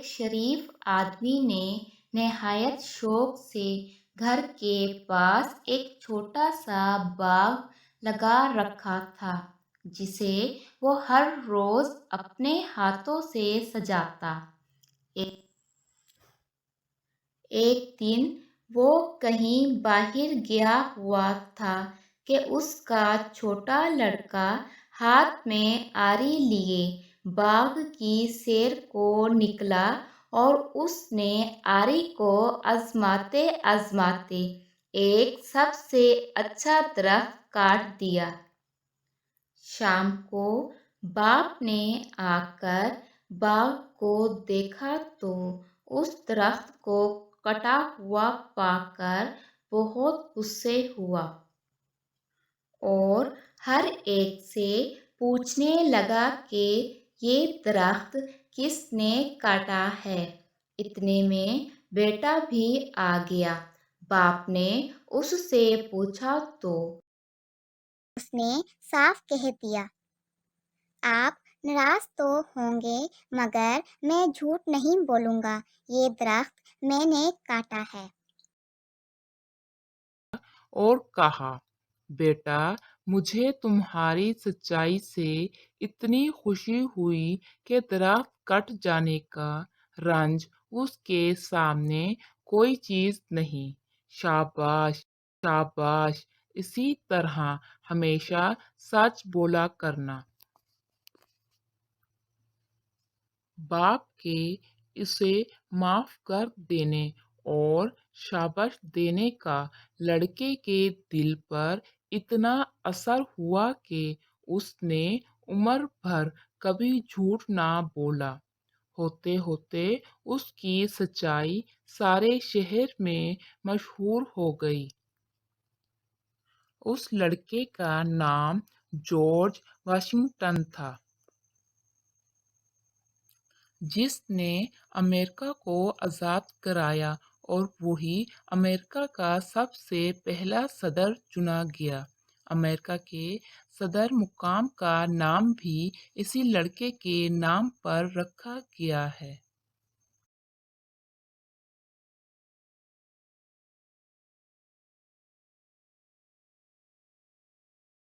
ایک شریف آدمی نے نہایت شوق سے گھر کے پاس ایک چھوٹا سا باغ لگا رکھا تھا جسے وہ ہر روز اپنے ہاتھوں سے سجاتا۔ ایک دن وہ کہیں باہر گیا ہوا تھا کہ اس کا چھوٹا لڑکا ہاتھ میں آری لیے باغ کی سیر کو نکلا اور اس نے آری کو آزماتے آزماتے ایک سب سے اچھا درخت کاٹ دیا۔ شام کو باپ نے آ کر باغ کو دیکھا تو اس درخت کو کٹا ہوا پا کر بہت غصے ہوا اور ہر ایک سے پوچھنے لگا کہ یہ درخت کس نے کاٹا ہے۔ اتنے میں بیٹا بھی آ گیا۔ باپ نے اس سے پوچھا تو اس نے صاف کہہ دیا، آپ ناراض تو ہوں گے مگر میں جھوٹ نہیں بولوں گا، یہ درخت میں نے کاٹا ہے۔ اور کہا، بیٹا مجھے تمہاری سچائی سے اتنی خوشی ہوئی کہ درخت کٹ جانے کا رنج اس کے سامنے کوئی چیز نہیں۔ شاباش شاباش، اسی طرح ہمیشہ سچ بولا کرنا۔ باپ کے اسے معاف کر دینے اور شاباش دینے کا لڑکے کے دل پر اتنا اثر ہوا کہ اس نے عمر بھر کبھی جھوٹ نہ بولا۔ ہوتے ہوتے اس کی سچائی سارے شہر میں مشہور ہو گئی۔ اس لڑکے کا نام جارج واشنگٹن تھا، جس نے امریکہ کو آزاد کرایا اور وہی امریکہ کا سب سے پہلا صدر چنا گیا۔ امریکہ کے صدر مقام کا نام بھی اسی لڑکے کے نام پر رکھا گیا ہے۔